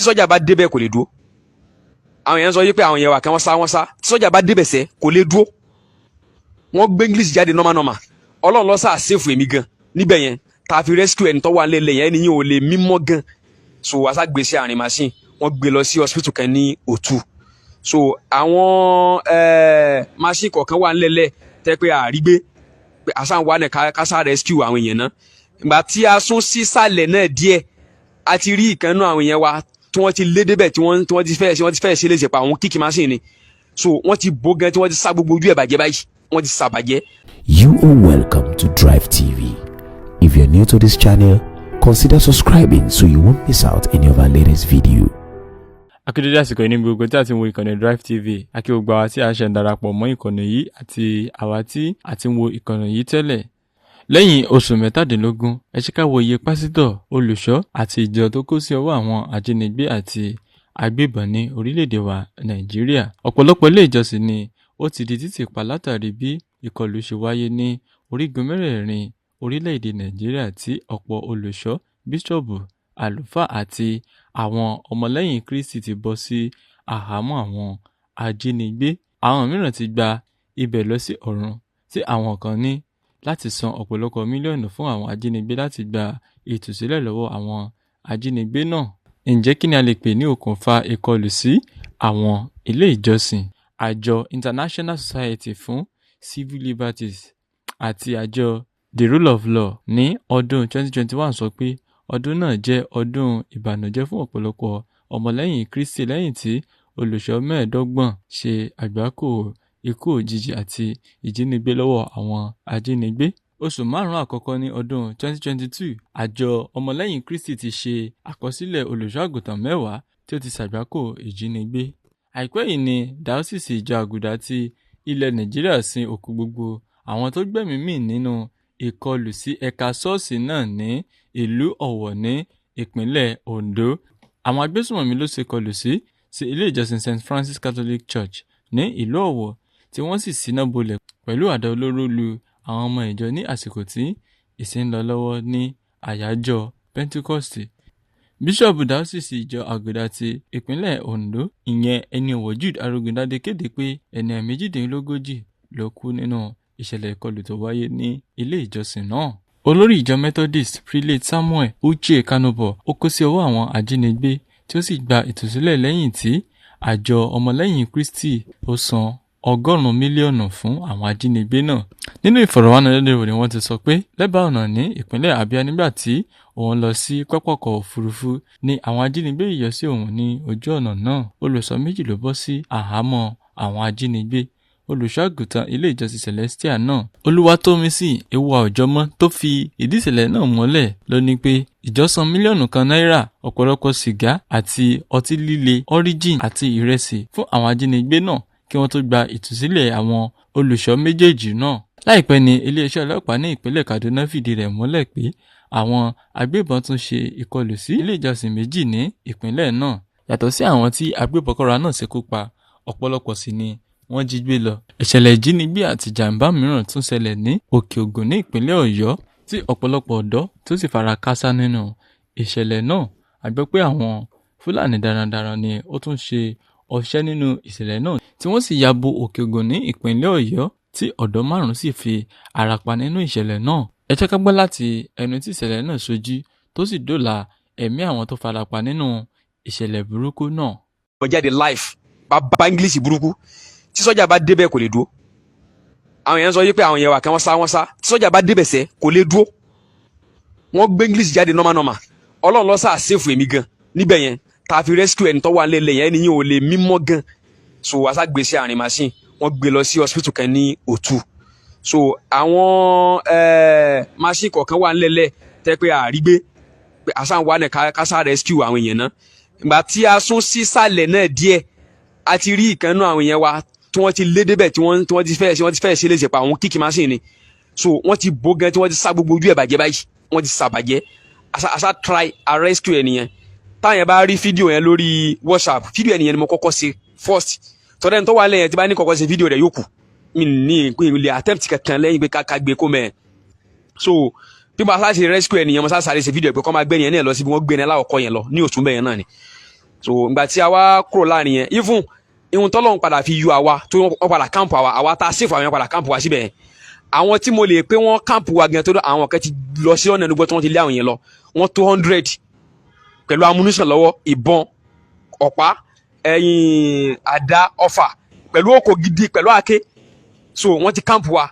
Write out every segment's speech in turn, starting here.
tí sọ́jà bá débẹ̀ kò lè dúró àwọn èèyàn sọ yí pé àwọn èèyàn wà kí wọ́n sá tí sọ́jà bá débẹ̀ sẹ́ kò lè dúró wọ́n gbé English jáde normal ọlọ́run ló sá sèfù èmi gan níbẹ̀ yẹn tá a fi rescue ẹni tó wà nílẹ̀ yẹn ẹni yẹn ò lè mímọ́ gan so wàá gbé sí àárín machine wọ́n gbé lọ sí hospital kan ní Òtù so àwọn machine kọ̀ọ̀kan wà nílẹ̀ tẹ́ pé àrígbé pé àṣà wà ní kásá rescue àwọn èèyàn náà ìgbà tí a sún sísàlẹ̀ náà díẹ̀ a ti rí ìkànnú àwọn èèyàn wa tí wọ́n ti lé débẹ̀ tí wọ́n ti fẹ́ ṣe léṣe pa àwọn kíkì machine ni so wọ́n ti bó gan tí wọ́n ti sá gbogbo ojú ẹ̀ bàjẹ́ báyìí wọ́n ti sàbàjẹ́. You are welcome to DriveTV. If you're new to this channel, consider subscribing so you won't miss out any of our latest video. Akédédé àsìkò ní gbogbo tí a ti ń wo ìkànnì DriveTV àkí gbogbo àwa tí a ṣe ń darapọ̀ mọ́ ìkànnì yìí àti àwa tí a ti ń wo ìkànnì yìí tẹ́lẹ̀. Lẹ́yìn oṣù mẹ́tàdínlógún, ẹ ṣe ká wo iye pásítọ̀, olùṣọ́ àti ìjọ tó kó sí ọwọ́ àwọn ajínigbé àti agbébọn ní orílẹ̀-èdè wa Nàìjíríà. Ọ̀pọ̀lọpọ̀ ilé ìjọsìn ni ó ti di títì pa látàrí bí ìkọlù ṣe wáyé ní orígun mẹ́rẹ̀ẹ̀rin orílẹ̀-èdè Nàìjíríà tí ọ̀pọ̀ olùṣọ́, bíṣọ̀bù, àlùfáà àti àwọn ọmọlẹ́yìn Kristi ti bọ́ sí àhámọ́ àwọn ajínigbé. Àwọn mìíràn ti gba ibẹ̀ lọ sí ọ̀run tí àwọn kan ní láti san ọ̀pọ̀lọpọ̀ mílíọ̀nù fún àwọn ajínigbé láti gba ìtúsílẹ̀ lọ́wọ́ àwọn ajínigbé náà. Ǹjẹ́ kí ni a lè pè ní okùnfà ìkọlù sí àwọn ilé ìjọsìn? Àjọ International Society fún Civil Liberties àti àjọ The Rule of Law ní ọdún 2021 sọ pé ọdún náà jẹ́ ọdún ìbànújẹ́ fún ọ̀pọ̀lọpọ̀ ọmọlẹ́yìn Kristi lẹ́yìn tí olùṣọ́ 25 ṣe àgbákò ikú òjijì àti ìjínigbé lọ́wọ́ àwọn ajínigbé. Oṣù márùn-ún àkọ́kọ́ ní ọdún 2022, àjọ ọmọlẹ́yìn Kristi ti ṣe àkọsílẹ̀ olùṣọ́ àgùntàn 10 tí ó ti ṣàgbákò ìjínigbé. Àìpẹ́ yìí ni Dáósìsì ìjọ Àgùdà ti ilẹ̀ Nàìjíríà sin òkú gbogbo àwọn tó gbẹ̀mí mì nínú ìkọlù sí ẹ̀ka ṣọ́ọ̀ṣì náà ní ìlú Ọ̀wọ̀ ní ìpínlẹ̀ Ondo. Àwọn agbésùnmọ̀mí ló ṣe kọlù sí ilé ìjọsìn St. Francis Catholic Church ní ìlú Ọ̀wọ̀ tí wọ́n sì ṣíná bolẹ̀ pẹ̀lú àdá olóró lu àwọn ọmọ ìjọ ní àsìkò tí ìsìn ń lọ lọ́wọ́ ní àyájọ́ Pentecost. Bíṣọ̀bù Dáósìsì ìjọ Àgùdà ti ìpínlẹ̀ Ondo, ìyẹn ẹni ọ̀wọ̀ Jude Arógundádé kéde pé ẹni 38 ló kú nínú ìṣẹ̀lẹ̀ ìkọlù tó wáyé ní ilé ìjọsìn náà. Olórí ìjọ Methodist Prelate Samuel Uche Kanobo ó kó sí ọwọ́ àwọn ajínigbé tí ó sì gba ìtúsílẹ̀ lẹ́yìn tí àjọ ọmọlẹ́yìn Kristi ó san 100 mílíọ̀nù fún àwọn ajínigbé náà. Nínú ìfọ̀rọ̀wánilẹ́nuwò ni wọ́n ti sọ pé lẹ́bàá ọ̀nà ní ìpínlẹ̀ Abia nígbà tí òun lọ sí pápákọ̀ òfurufú ni àwọn ajínigbé yọ sí òun ní ojú ọ̀nà náà. Olùṣọ́ 2 ló bọ́ sí àhámọ́ àwọn ajínigbé. Olùṣọ́ àgùntàn ilé ìjọsìn Celestial náà, Olúwatómísì Ewuwa Òjọ́mọ́, tó fi ìdí ìṣẹ̀lẹ̀ náà mọ́lẹ̀ ló ní pé ìjọ san mílíọ̀nù kan náírà, ọ̀pọ̀lọpọ̀ sìgá àti ọtí líle Origin àti ìrẹsì fún àwọn ajínigbé náà kí wọ́n tó gba ìtúsílẹ̀ àwọn olùṣọ́ méjèèjì náà. Láìpẹ́ ni iléeṣẹ́ ọlọ́pàá ní ìpínlẹ̀ Kaduna fìdí rẹ̀ múlẹ̀ pé àwọn agbébọn tún ṣe ìkọlù sí ilé ìjọsìn 2 ní ìpínlẹ̀ náà. Yàtọ̀ sí àwọn tí agbébọ̀kọ́ra náà ṣekú pa, ọ̀pọ̀lọpọ̀ sì ni wọ́n jí gbé lọ. Ìṣẹ̀lẹ̀ ìjínigbé àti jàǹbá mìíràn tún ṣẹlẹ̀ ní Òkè Ogun ní ìpínlẹ̀ Ọ̀yọ́ tí ọ̀pọ̀lọpọ̀ ọ̀dọ́ tó sì fara káásá nínú ìṣẹ̀lẹ̀ náà. A gbọ́ pé àwọn Fúlàní darandaran ni ó tún ṣe ọṣẹ́ nínú ìṣẹ̀lẹ̀ náà tí wọ́n sì ya bo Òkè Ogun ní ìpínlẹ̀ Ọ̀yọ́ tí ọ̀dọ́ 5 sì fi ara pa nínú ìṣẹ̀lẹ̀ náà. Ẹ jẹ́ ká gbọ́ láti ẹnu tí ìṣẹ̀lẹ̀ náà ṣojú tó sì dóòlà ẹ̀mí àwọn tó fara pa nínú ìṣẹ̀lẹ̀ burúkú náà. Wọ́n jáde live bá English burúkú tí sọ́jà bá débẹ̀ kò lè dúró àwọn èèyàn sọ yí pé àwọn èèyàn wà kí wọ́n sá tí sọ́jà bá débẹ̀ sẹ́ kò lè dúró wọ́n gbé English jáde normal ọlọ́run ló sá sèfù èmi gan níbẹ̀ yẹn tá a fi rescue ẹni tó wà nílẹ̀ yẹn ẹni yẹn ò lè mímọ́ gan so wàá gbé sí àárín machine wọ́n gbé lọ sí hospital kan ní Òtù so àwọn machine kọ̀ọ̀kan wà nílẹ̀ tẹ́ pé àrígbé pé àṣà wà ní kásá rescue àwọn èèyàn náà ìgbà tí a sún sísàlẹ̀ náà díẹ̀ a ti rí ìkànnú àwọn èèyàn wa tí wọ́n ti lé débẹ̀ tí wọ́n ti fẹ́ ṣe léṣe pa àwọn kíkì machine ni so wọ́n ti bó gan tí wọ́n ti sá gbogbo ojú ẹ̀ bàjẹ́ báyìí wọ́n ti sàbàjẹ́ àṣà try a rescue ẹnìyẹn táwọn yẹn bá rí fídíò yẹn lórí WhatsApp fídíò ẹnìyẹn ni mo kọ́kọ́ ṣe first tọ́lẹ̀ ní tó wà lẹ́yìn tí bá ní kọ́kọ́ ṣe fídíò rẹ̀ yóò kù mi ní ilé attempt kankan lẹ́yìn pé ká gbé kó mẹ́ẹ̀ so bí mo sá ṣe rescue ẹnìyẹn mo sá sáré ṣe fídíò pé kọ́ máa gbé yẹn náà lọ síbi wọ́n gbé yẹn láwọ̀kọ́ yẹn lọ ní Òtù bẹ́yẹn náà ni so ìgbà tí a wá kúrò láàrin yẹn even ihun tọ́lọ́run padà fi yọ àwa tó wọ́n padà káàmpù àwa tá a ṣèfù àwọn yẹn padà káàmpù wa síbẹ̀ yẹn àwọn tí mo lè pé wọ́n káàmpù wa gan tó àwọn kan ti lọ sí ọ̀nà ẹnugbọ́ tí wọ́n ti lé àwọn yẹn lọ wọ́n tó 100 pẹ̀lú ammunition lọ́wọ́ ìbọn ọ̀pá àdá ọfà pẹ̀lú òkò gidi pẹ̀lú àáké so wọ́n ti káàmpù wa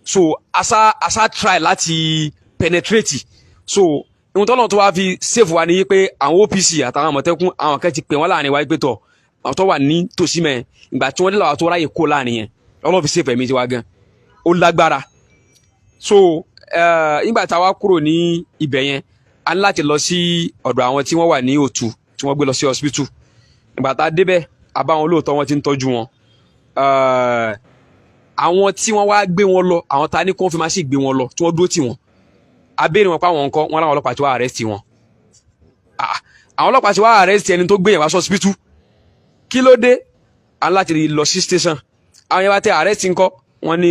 so asa try láti penetrate so ihun tọ́lọ́run tó wá fi ṣèfù wa ni pé àwọn OPC àtàwọn Àmọ̀tẹ́kùn àwọn kan ti pè wọ́n láàrin wa pé tọ̀ àwọn tó wà ní tòsí mẹ́ ìgbà tí wọ́n dé làwọn tó ráyè kó láàrin yẹn Ọlọ́run fi ṣèfù ẹ̀mí tiwa gan ó lágbára so ìgbà tá a wá kúrò ní ibẹ̀ yẹn a ní láti lọ sí ọ̀dọ̀ àwọn tí wọ́n wà ní Òtù tí wọ́n gbé lọ sí hospital ìgbà tá a débẹ̀ a bá wọn lóòótọ́ wọn ti ń tọ́jú wọn àwọn tí wọ́n wá gbé wọn lọ àwọn ta ní kó fi máa sì gbé wọn lọ tí wọ́n dúró tì wọ́n a béèrè wọn pa àwọn nǹkan wọn láwọn ọlọ́pàá tí wọ́n arrest wọn àwọn ọlọ́pàá tí wọ́n arrest ẹni tó gbé yẹn wá sí hospital kí ló dé a ní láti lọ sí station àwọn yẹn wá tẹ arrest ńkọ́ wọ́n ní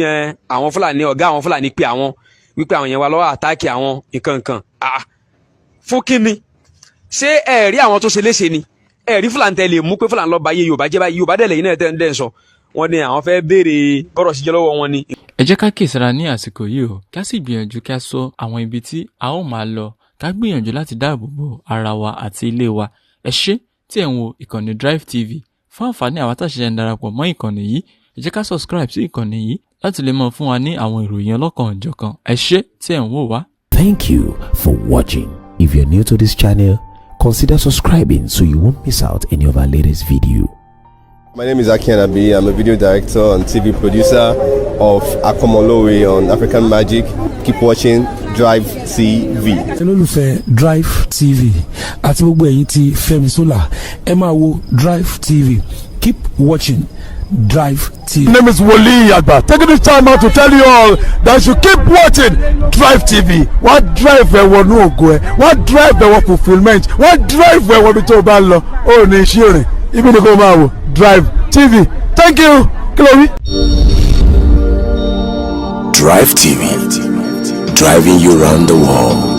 àwọn Fúlàní ọ̀gá àwọn Fúlàní pé àwọn wípé àwọn yẹn wá lọ́wọ́ àtáàkì àwọn nǹkan fún kínni ṣé ẹ rí àwọn tó ṣe léṣe ni ẹ rí Fúlàní tẹ lè mú pé Fúlàní lọ́ọ́ bá yé Yorùbá jẹ́ báyìí Yorùbá dẹ̀ lẹ́yìn náà tẹ́ ń dẹ̀ sọ wọ́n ní àwọn fẹ́ béèrè bọ́rọ̀ sí jẹ́ lọ́wọ́ wọn ni. ẹ jẹ́ ká kíyèsára ní àsìkò yìí o ká sì gbìyànjú ká sọ àwọn ibi tí a ó máa lọ ká gbìyànjú láti dáàbò bo ara wa àti ilé wa ẹ ṣé tí ẹ̀ ń wo ìkànnì DriveTV fún àǹfààní àwọn àtàṣiṣẹ́ ń darapọ̀ mọ́ ìkànnì yìí ẹ jẹ́ ká subscribe sí ìkànnì yìí láti lè mọ̀ fún wa ní àwọn ìròyìn ọlọ́kan-ò-jọ̀kan ẹ ṣé tí ẹ̀ ń wò wá. Thank you for watching. If you're new to this channel, consider subscribing so you won't miss out any of our latest video. My name is Oke Ogun. I'm a video director and TV producer of Akomolowe on African Magic. Keep watching DriveTV. olólùfẹ́ DriveTV àti gbogbo ẹ̀yin tí Fẹ́mi Sola ẹ máa wo DriveTV. Keep watching DriveTV. My name is Wole Agba. Taking this time out to tell you all that you should keep watching DriveTV. What drive ẹ̀wọ̀ ní ògo ẹ̀? What drive ẹ̀wọ̀ fulfilment? What drive ẹ̀wọ̀ bí tó o bá lọ? Ó ní iṣẹ́ rìn. Ibi ni kò máa wò DriveTV. Thank you. Chloe. DriveTV, driving you around the world.